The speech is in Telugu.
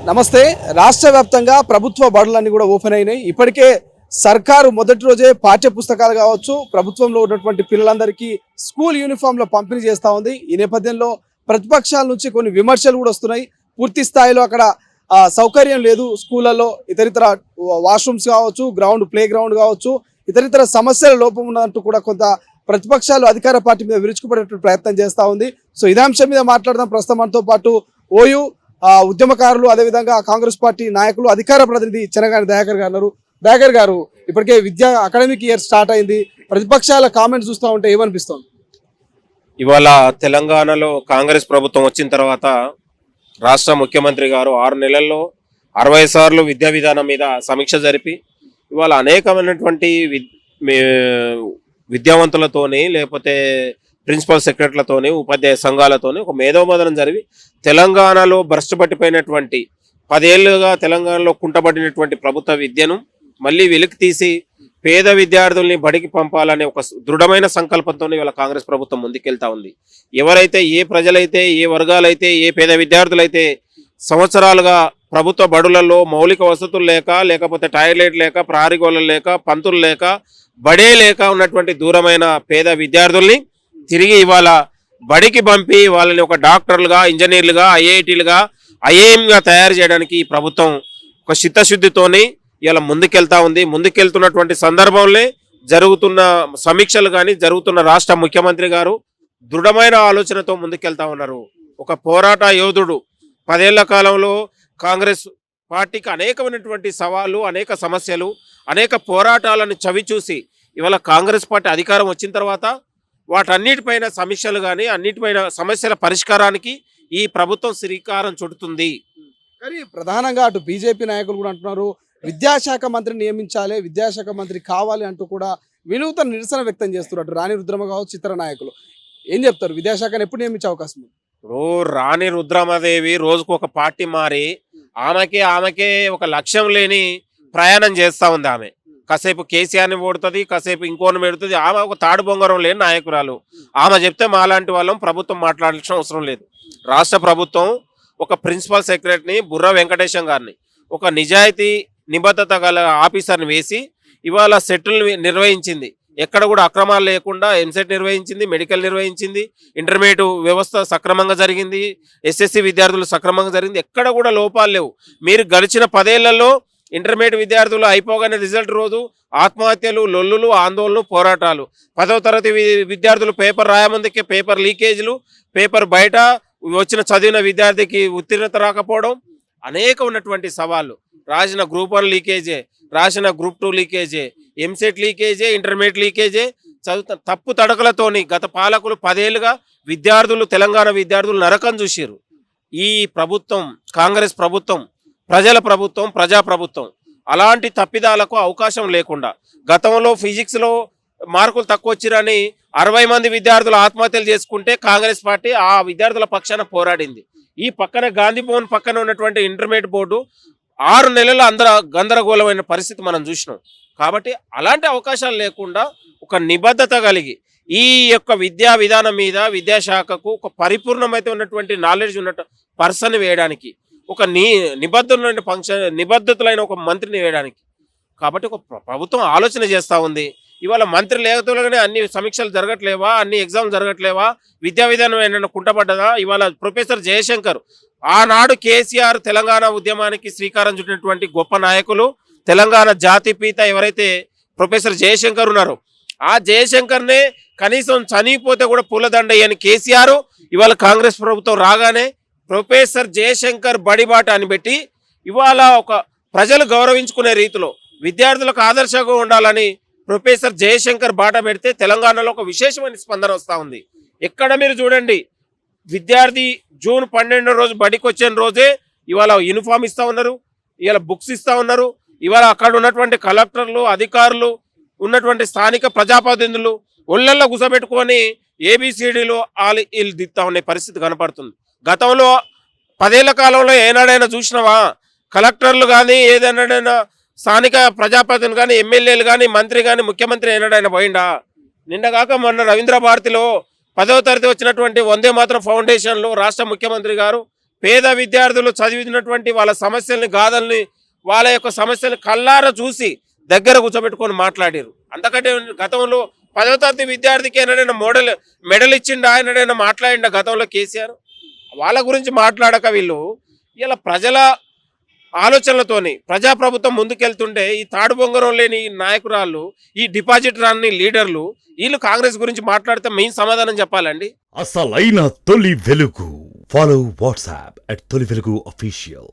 నమస్తే. రాష్ట్ర వ్యాప్తంగా ప్రభుత్వ బడులన్నీ కూడా ఓపెన్ అయినాయి. ఇప్పటికే సర్కారు మొదటి రోజే పాఠ్య పుస్తకాలు కావచ్చు, ప్రభుత్వంలో ఉన్నటువంటి పిల్లలందరికీ స్కూల్ యూనిఫామ్లో పంపిణీ చేస్తూ ఉంది. ఈ నేపథ్యంలో ప్రతిపక్షాల నుంచి కొన్ని విమర్శలు కూడా వస్తున్నాయి. పూర్తి స్థాయిలో అక్కడ సౌకర్యం లేదు స్కూళ్ళలో, ఇతరితర వాష్రూమ్స్ కావచ్చు, ప్లే గ్రౌండ్ కావచ్చు, ఇతరితర సమస్యల లోపం ఉన్నదంటూ కూడా కొంత ప్రతిపక్షాలు అధికార పార్టీ మీద విరుచుకుపడేటువంటి ప్రయత్నం చేస్తూ ఉంది. సో ఇదే అంశం మీద మాట్లాడదాం. ప్రస్తుతం మనతో పాటు ఓయూ ఉద్యమకారులు, అదేవిధంగా కాంగ్రెస్ పార్టీ నాయకులు, అధికార ప్రతినిధి చెనగాని దయాకర్ గారు ఉన్నారు. దయాకర్ గారు, ఇప్పటికే అకాడమిక్ ఇయర్ స్టార్ట్ అయింది. ప్రతిపక్షాల కామెంట్స్ చూస్తూ ఉంటే ఏమనిపిస్తుంది? ఇవాళ తెలంగాణలో కాంగ్రెస్ ప్రభుత్వం వచ్చిన తర్వాత రాష్ట్ర ముఖ్యమంత్రి గారు 6 నెలల్లో 60 సార్లు విద్యా విధానం మీద సమీక్ష జరిపి ఇవాళ అనేకమైనటువంటి విద్యావంతులతోని, లేకపోతే ప్రిన్సిపల్ సెక్రటరీలతోని, ఉపాధ్యాయ సంఘాలతోని ఒక మేధోమదనం జరిగి తెలంగాణలో భ్రష్టు పట్టిపోయినటువంటి 10 ఏళ్లుగా తెలంగాణలో కుంటబడినటువంటి ప్రభుత్వ విద్యను మళ్ళీ వెలికి తీసి పేద విద్యార్థుల్ని బడికి పంపాలనే ఒక దృఢమైన సంకల్పంతో ఇవాళ కాంగ్రెస్ ప్రభుత్వం ముందుకెళ్తా ఉంది. ఎవరైతే, ఏ ప్రజలైతే, ఏ వర్గాలైతే, ఏ పేద విద్యార్థులైతే సంవత్సరాలుగా ప్రభుత్వ బడులలో మౌలిక వసతులు లేకపోతే టాయిలెట్ లేక, ప్రహరీ గోళలు లేక, పంతులు లేక, బడే లేక ఉన్నటువంటి దూరమైన పేద విద్యార్థుల్ని తిరిగి ఇవాళ బడికి పంపి వాళ్ళని ఒక డాక్టర్లుగా, ఇంజనీర్లుగా, ఐఐటీలుగా, ఐఏఎంగా తయారు చేయడానికి ఈ ప్రభుత్వం ఒక చిత్తశుద్ధితోని ఇలా ముందుకెళ్తా ఉంది. ముందుకెళ్తున్నటువంటి సందర్భంలో జరుగుతున్న సమీక్షలు కానీ, జరుగుతున్న రాష్ట్ర ముఖ్యమంత్రి గారు దృఢమైన ఆలోచనతో ముందుకెళ్తా ఉన్నారు. ఒక పోరాట యోధుడు. 10 ఏళ్ల కాలంలో కాంగ్రెస్ పార్టీకి అనేకమైనటువంటి సవాళ్ళు, అనేక సమస్యలు, అనేక పోరాటాలను చవిచూసి ఇవాళ కాంగ్రెస్ పార్టీ అధికారం వచ్చిన తర్వాత వాటన్నిటిపైన సమీక్షలు కానీ, అన్నిటిపైన సమస్యల పరిష్కారానికి ఈ ప్రభుత్వం శ్రీకారం చుడుతుంది. కానీ ప్రధానంగా అటు బీజేపీ నాయకులు కూడా అంటున్నారు, విద్యాశాఖ మంత్రిని నియమించాలి, విద్యాశాఖ మంత్రి కావాలి అంటూ కూడా వినూత్న నిరసన వ్యక్తం చేస్తున్నారు. రాణి రుద్రమ కావచ్చు, ఇతర నాయకులు ఏం చెప్తారు? విద్యాశాఖను ఎప్పుడు నియమించే అవకాశం ఉంది? రాణి రుద్రమదేవి రోజుకు ఒక పార్టీ మారి ఆమెకే ఒక లక్ష్యం లేని ప్రయాణం చేస్తూ ఉంది. ఆమె కాసేపు కేసీఆర్ని ఓడుతుంది, కాసేపు ఇంకోని పెడుతుంది. ఆమె ఒక తాడు బొంగరం లేని నాయకురాలు. ఆమె చెప్తే మాలాంటి వాళ్ళం ప్రభుత్వం మాట్లాడాల్సిన అవసరం లేదు. రాష్ట్ర ప్రభుత్వం ఒక ప్రిన్సిపల్ సెక్రటరీని, బుర్ర వెంకటేశం గారిని, ఒక నిజాయితీ నిబద్ధత గల ఆఫీసర్ని వేసి ఇవాళ సెట్లు నిర్వహించింది. ఎక్కడ కూడా అక్రమాలు లేకుండా ఎంసెట్ నిర్వహించింది, మెడికల్ నిర్వహించింది, ఇంటర్మీడియట్ వ్యవస్థ సక్రమంగా జరిగింది, ఎస్ఎస్సి విద్యార్థులు సక్రమంగా జరిగింది. ఎక్కడ కూడా లోపాలు లేవు. మీరు గడిచిన 10 ఏళ్లలో ఇంటర్మీడియట్ విద్యార్థులు అయిపోగానే రిజల్ట్ రోజు ఆత్మహత్యలు, లొల్లులు, ఆందోళనలు, పోరాటాలు. 10వ తరగతి విద్యార్థులు పేపర్ రాయమందుకే పేపర్ లీకేజీలు, పేపర్ బయట వచ్చిన చదివిన విద్యార్థికి ఉత్తీర్ణత రాకపోవడం, అనేక ఉన్నటువంటి సవాళ్ళు. రాసిన గ్రూప్ 1 లీకేజే, రాసిన గ్రూప్ 2 లీకేజే, ఎంసెట్ లీకేజే, ఇంటర్మీడియట్ లీకేజే, తప్పు తడకలతోని గత పాలకులు 10 ఏళ్ళుగా తెలంగాణ విద్యార్థులు నరకం చూసారు. ఈ ప్రభుత్వం, కాంగ్రెస్ ప్రభుత్వం ప్రజల ప్రభుత్వం, ప్రజా ప్రభుత్వం. అలాంటి తప్పిదాలకు అవకాశం లేకుండా, గతంలో ఫిజిక్స్లో మార్కులు తక్కువ వచ్చిరని 60 మంది విద్యార్థులు ఆత్మహత్యలు చేసుకుంటే కాంగ్రెస్ పార్టీ ఆ విద్యార్థుల పక్షాన పోరాడింది. ఈ పక్కన గాంధీ భవన్ పక్కన ఉన్నటువంటి ఇంటర్మీడియట్ బోర్డు 6 నెలల గందరగోళమైన పరిస్థితి మనం చూసినాం. కాబట్టి అలాంటి అవకాశాలు లేకుండా ఒక నిబద్ధత కలిగి ఈ యొక్క విద్యా విధానం మీద విద్యాశాఖకు ఒక పరిపూర్ణమైతే ఉన్నటువంటి నాలెడ్జ్ ఉన్న పర్సన్ వేయడానికి, ఒక నిబద్ధతులైన ఒక మంత్రిని వేయడానికి. కాబట్టి ఒక ప్రభుత్వం ఆలోచన చేస్తూ ఉంది. ఇవాళ మంత్రి లేకపోతే అన్ని సమీక్షలు జరగట్లేవా, అన్ని ఎగ్జామ్లు జరగట్లేవా, విద్యా విధానం ఏమైనా కుంటపడ్డదా? ఇవాళ ప్రొఫెసర్ జయశంకర్, ఆనాడు కేసీఆర్ తెలంగాణ ఉద్యమానికి శ్రీకారం చుట్టినటువంటి గొప్ప నాయకులు, తెలంగాణ జాతిపిత ఎవరైతే ప్రొఫెసర్ జయశంకర్ ఉన్నారో, ఆ జయశంకర్నే కనీసం చనిపోతే కూడా పూలదండ అయ్యని కేసీఆర్ ఇవాళ కాంగ్రెస్ ప్రభుత్వం రాగానే ప్రొఫెసర్ జయశంకర్ బడిబాట అని పెట్టి ఇవాళ ఒక ప్రజలు గౌరవించుకునే రీతిలో విద్యార్థులకు ఆదర్శంగా ఉండాలని ప్రొఫెసర్ జయశంకర్ బాట పెడితే తెలంగాణలో ఒక విశేషమైన స్పందన వస్తూ ఉంది. ఎక్కడ మీరు చూడండి, విద్యార్థి జూన్ 12వ రోజు బడికి వచ్చిన రోజే ఇవాళ యూనిఫామ్ ఇస్తూ ఉన్నారు, ఇవాళ బుక్స్ ఇస్తూ ఉన్నారు. ఇవాళ అక్కడ ఉన్నటువంటి కలెక్టర్లు, అధికారులు, ఉన్నటువంటి స్థానిక ప్రజాప్రతినిధులు ఒళ్ళల్లో గుసబెట్టుకొని ఏబిసిడీలు వీళ్ళు దిత్తా ఉండే పరిస్థితి కనపడుతుంది. గతంలో 10 ఏళ్ల కాలంలో ఏనాడైనా చూసినావా? కలెక్టర్లు కానీ, ఏదైనా స్థానిక ప్రజాప్రతినిధులు కానీ, ఎమ్మెల్యేలు కానీ, మంత్రి కానీ, ముఖ్యమంత్రి ఏనాడైనా పోయిండా? నిన్నగాక మొన్న రవీంద్ర భారతిలో 10వ తరగతి వచ్చినటువంటి వందే మాతరం ఫౌండేషన్లో రాష్ట్ర ముఖ్యమంత్రి గారు పేద విద్యార్థులు చదివినటువంటి వాళ్ళ సమస్యల్ని గాథల్ని వాళ్ళ యొక్క సమస్యల్ని కళ్ళారా చూసి దగ్గర కూర్చోబెట్టుకొని మాట్లాడారు. అంతకంటే గతంలో 10వ తరగతి విద్యార్థికి ఏనాడైనా మెడల్ ఇచ్చిండా, ఆయనడైనా మాట్లాడిండా గతంలో కేసీఆర్? వాళ్ళ గురించి మాట్లాడక వీళ్ళు ఇలా ప్రజల ఆలోచనలతోని ప్రజాప్రభుత్వం ముందుకెళ్తుంటే ఈ తాడు బొంగరం లేని ఈ నాయకురాళ్ళు, ఈ డిపాజిట్ రాని లీడర్లు వీళ్ళు కాంగ్రెస్ గురించి మాట్లాడితే మెయిన్ సమాధానం చెప్పాలండి. అసలైన తొలి వెలుగు. ఫాలో వాట్సాప్ @తొలి వెలుగు official.